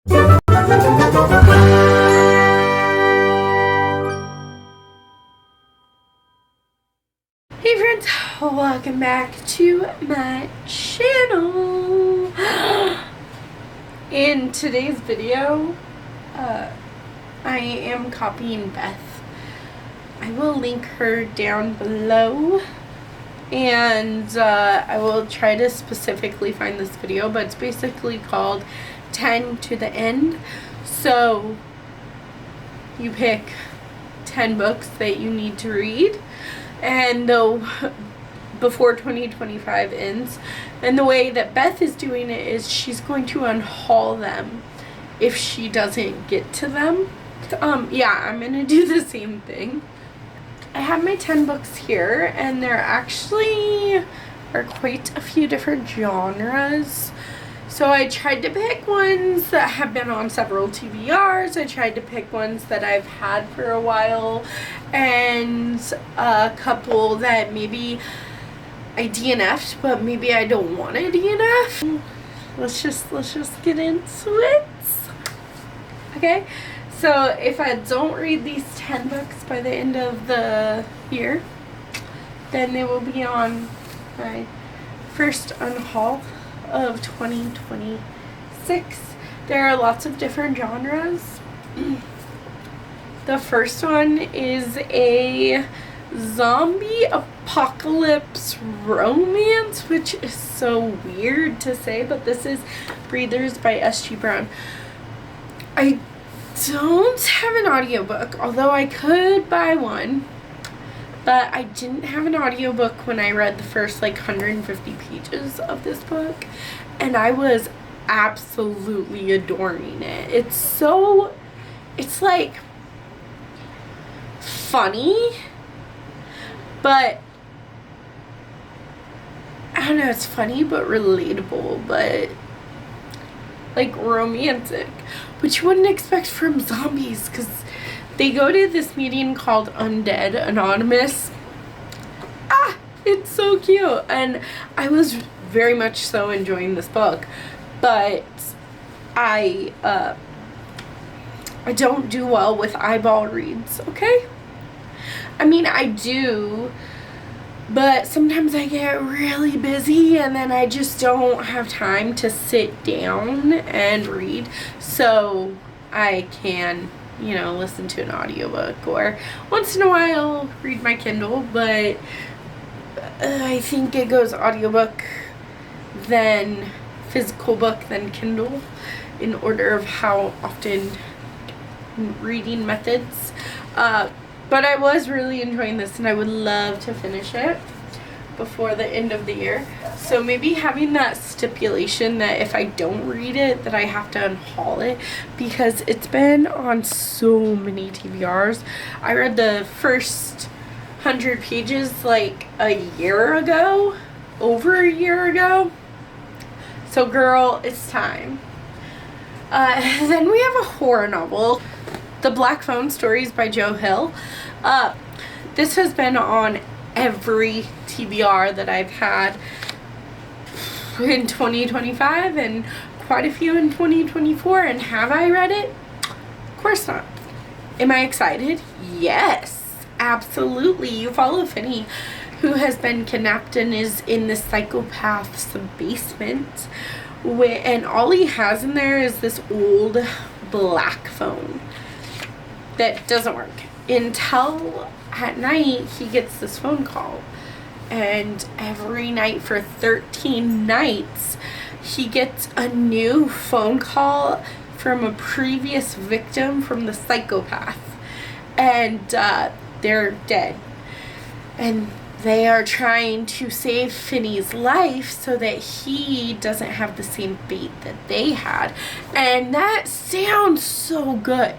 Hey friends, welcome back to my channel. In today's video, I am copying Beth. I will link her down below, and I will try to specifically find this video, but it's basically called 10 to the End. So you pick 10 books that you need to read, and before 2025 ends. And the way that Beth is doing it is she's going to unhaul them if she doesn't get to them. Yeah, I'm gonna do the same thing. I have my 10 books here, and there actually are quite a few different genres. So I tried to pick ones that have been on several TBRs. I tried to pick ones that I've had for a while, and a couple that maybe I DNF'd, but maybe I don't want to DNF. Let's just get into it. Okay, so if I don't read these 10 books by the end of the year, then they will be on my first unhaul of 2026. There are lots of different genres. The first one is a zombie apocalypse romance, which is so weird to say, but this is Breathers by S.G. Browne. I don't have an audiobook, although I could buy one, but I didn't have an audiobook when I read the first 150 pages of this book, and I was absolutely adoring it. It's funny, but I don't know, it's funny but relatable, but romantic, which you wouldn't expect from zombies, because they go to this meeting called Undead Anonymous. It's so cute, and I was very much so enjoying this book, but I don't do well with eyeball reads, okay? I mean, I do, but sometimes I get really busy, and then I just don't have time to sit down and read, so I can listen to an audiobook, or once in a while read my Kindle, but I think it goes audiobook, then physical book, then Kindle, in order of how often reading methods. But I was really enjoying this, and I would love to finish it before the end of the year. So maybe having that stipulation that if I don't read it, that I have to unhaul it, because it's been on so many TBRs. I read the first 100 pages a year ago, over a year ago. So girl, it's time. Then we have a horror novel, The Black Phone Stories by Joe Hill. This has been on every TBR that I've had in 2025, and quite a few in 2024, and have I read it? Of course not. Am I excited? Yes, absolutely. You follow Finney, who has been kidnapped and is in the psychopath's basement, and all he has in there is this old black phone that doesn't work until at night he gets this phone call, and every night for 13 nights he gets a new phone call from a previous victim from the psychopath, and they're dead, and they are trying to save Finney's life so that he doesn't have the same fate that they had. And that sounds so good.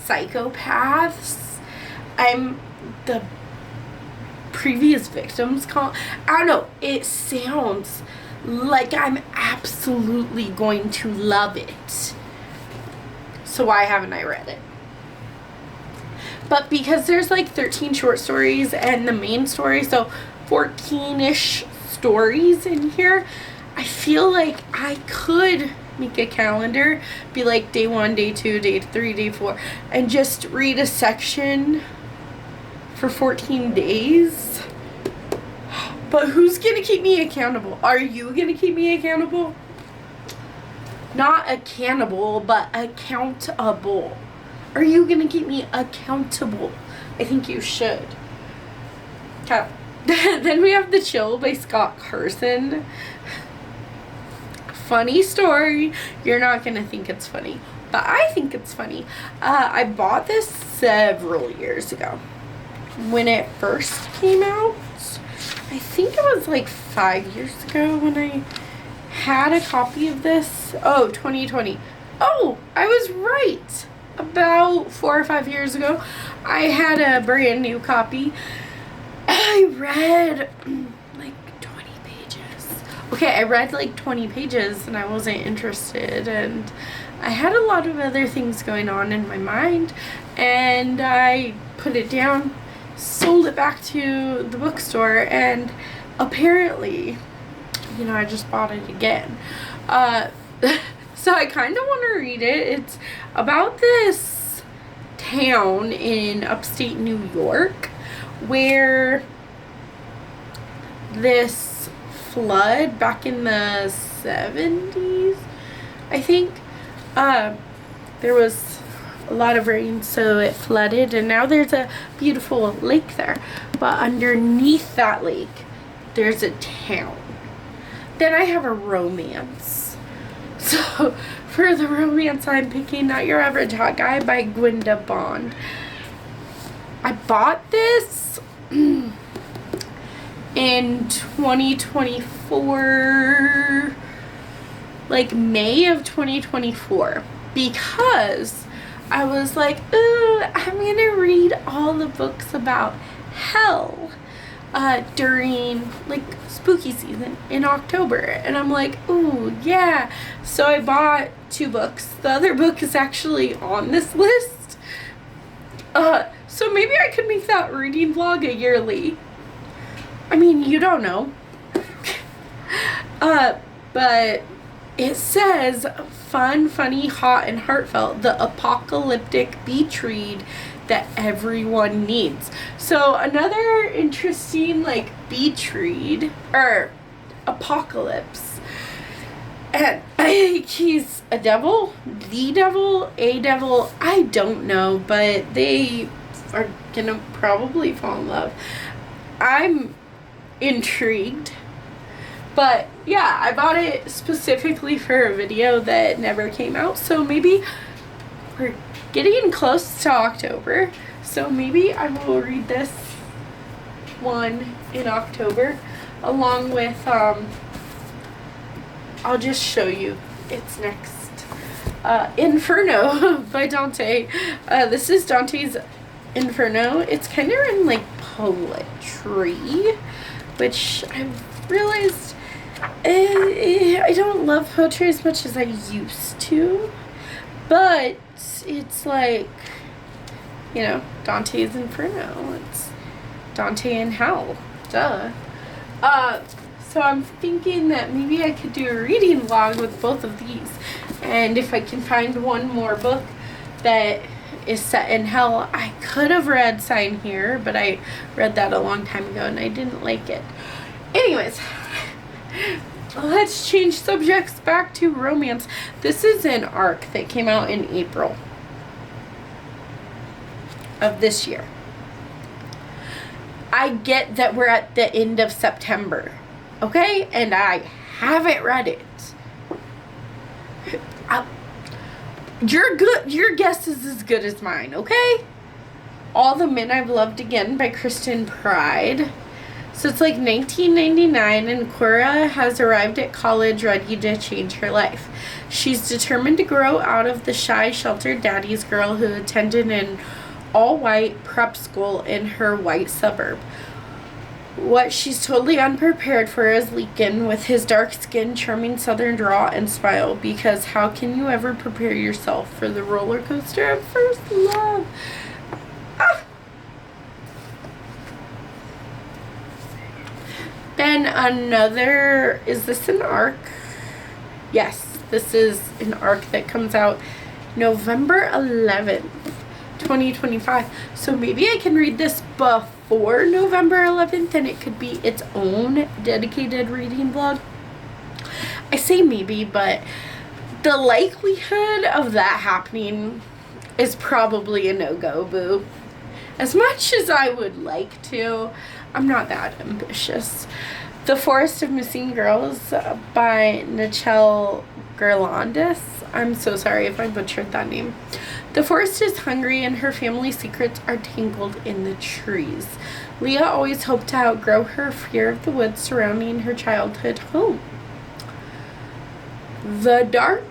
Psychopaths. I'm the previous victims call. I don't know. It sounds like I'm absolutely going to love it. So why haven't I read it? But because there's 13 short stories and the main story, so 14-ish stories in here, I feel like I could make a calendar, be like day 1, day 2, day 3, day 4, and just read a section for 14 days. But who's gonna keep me accountable? Are you gonna keep me accountable? Not a cannibal, but accountable. Are you gonna keep me accountable? I think you should. Okay. Then we have The Chill by Scott Carson. Funny story. You're not gonna think it's funny, but I think it's funny. I bought this several years ago when it first came out. I think it was like 5 years ago when I had a copy of this. Oh, 2020. Oh, I was right. About 4 or 5 years ago, I had a brand new copy. I read like 20 pages. Okay, I read like 20 pages and I wasn't interested, and I had a lot of other things going on in my mind, and I put it down, sold it back to the bookstore, and apparently, you know, I just bought it again. So I kind of want to read it. It's about this town in upstate New York where this flood back in the 70s, I think, there was a lot of rain, so it flooded, and now there's a beautiful lake there. But underneath that lake, there's a town. Then I have a romance. So for the romance, I'm picking Not Your Average Hot Guy by Gwenda Bond. I bought this in 2024, like May of 2024, because I was like, ooh, I'm gonna read all the books about hell during like spooky season in October, and I'm like, ooh, yeah. So I bought 2 books. The other book is actually on this list. So maybe I could make that reading vlog a yearly. I mean, you don't know. But it says fun, funny, hot, and heartfelt, the apocalyptic beach read that everyone needs. So another interesting like beach read, or apocalypse. And I think he's a devil, a devil, I don't know, but they are gonna probably fall in love. I'm intrigued. But yeah, I bought it specifically for a video that never came out, so maybe we're getting close to October, so maybe I will read this one in October along with I'll just show you it's next. Inferno by Dante. This is Dante's Inferno. It's kind of in like poetry, which I've realized I don't love poetry as much as I used to, but it's like, you know, Dante's Inferno. It's Dante in hell. Duh. So I'm thinking that maybe I could do a reading vlog with both of these, and if I can find one more book that is set in hell. I could have read Sign Here, but I read that a long time ago and I didn't like it. Anyways, let's change subjects back to romance. This is an arc that came out in April of this year. I get that we're at the end of September, okay? And I haven't read it. Your guess is as good as mine, okay? All the Men I've Loved Again by Kristen Pride. So it's like 1999, and Cora has arrived at college ready to change her life. She's determined to grow out of the shy, sheltered daddy's girl who attended an all-white prep school in her white suburb. What she's totally unprepared for is Lincoln, with his dark skin, charming southern drawl, and smile, because how can you ever prepare yourself for the roller coaster of first love? Then another, is this an arc? Yes, This is an arc that comes out November 11th, 2025. So maybe I can read this before November 11th and it could be its own dedicated reading vlog. I say maybe, but the likelihood of that happening is probably a no-go, boo. As much as I would like to, I'm not that ambitious. The Forest of Missing Girls by Nichelle Gerlandis. I'm so sorry if I butchered that name. The forest is hungry and her family's secrets are tangled in the trees. Leah always hoped to outgrow her fear of the woods surrounding her childhood home. The dark,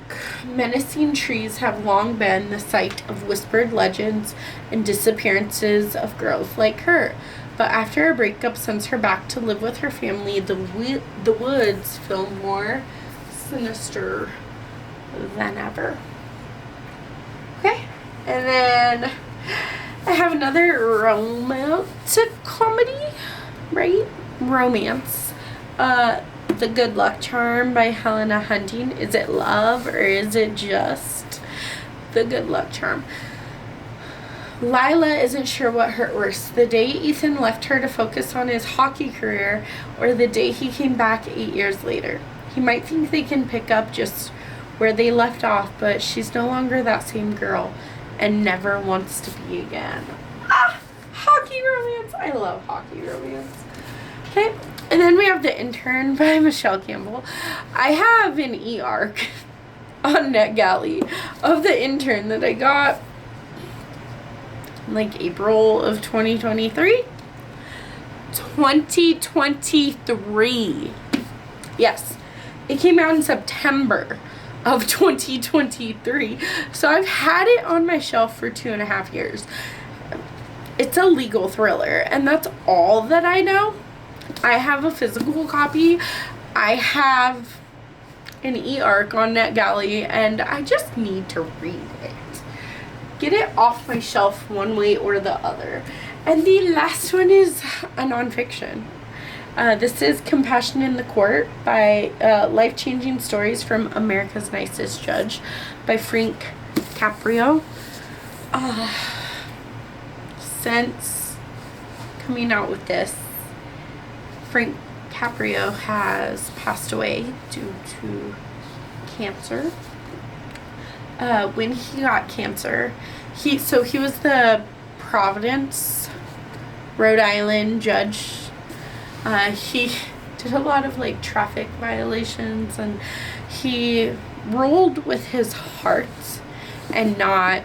menacing trees have long been the site of whispered legends and disappearances of girls like her. But after a breakup sends her back to live with her family, the woods feel more sinister than ever. Okay, and then I have another romantic comedy, right? Romance. The Good Luck Charm by Helena Hunting. Is it love or is it just The Good Luck Charm? Lila isn't sure what hurt worse, the day Ethan left her to focus on his hockey career or the day he came back 8 years later. He might think they can pick up just where they left off, but she's no longer that same girl and never wants to be again. Ah, hockey romance. I love hockey romance. Okay, and then we have The Intern by Michelle Campbell. I have an e-arc on NetGalley of The Intern that I got like April of 2023. 2023. Yes, it came out in September of 2023. So I've had it on my shelf for 2.5 years. It's a legal thriller, and that's all that I know. I have a physical copy. I have an e-arc on NetGalley, and I just need to read it. Get it off my shelf one way or the other. And the last one is a nonfiction. This is Compassion in the Court by Life-Changing Stories from America's Nicest Judge by Frank Caprio. Since coming out with this, Frank Caprio has passed away due to cancer. When he got cancer, he was the Providence, Rhode Island judge. He did a lot of like traffic violations, and he ruled with his heart and not,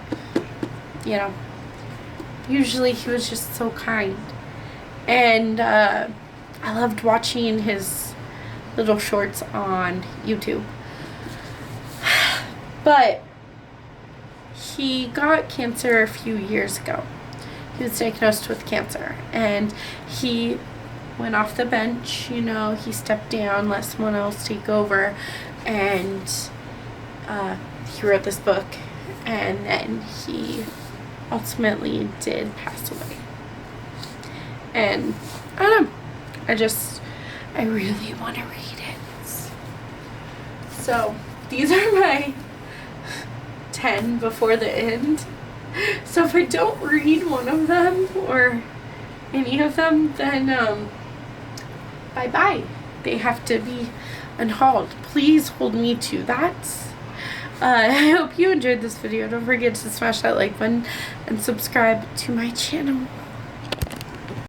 you know, usually he was just so kind. And I loved watching his little shorts on YouTube. But he got cancer a few years ago. He was diagnosed with cancer, and he went off the bench, you know, he stepped down, let someone else take over, and he wrote this book, and then he ultimately did pass away. And I don't know, I really want to read it. So these are my 10 before the end. So if I don't read one of them or any of them, then bye-bye. They have to be unhauled. Please hold me to that. I hope you enjoyed this video. Don't forget to smash that like button and subscribe to my channel.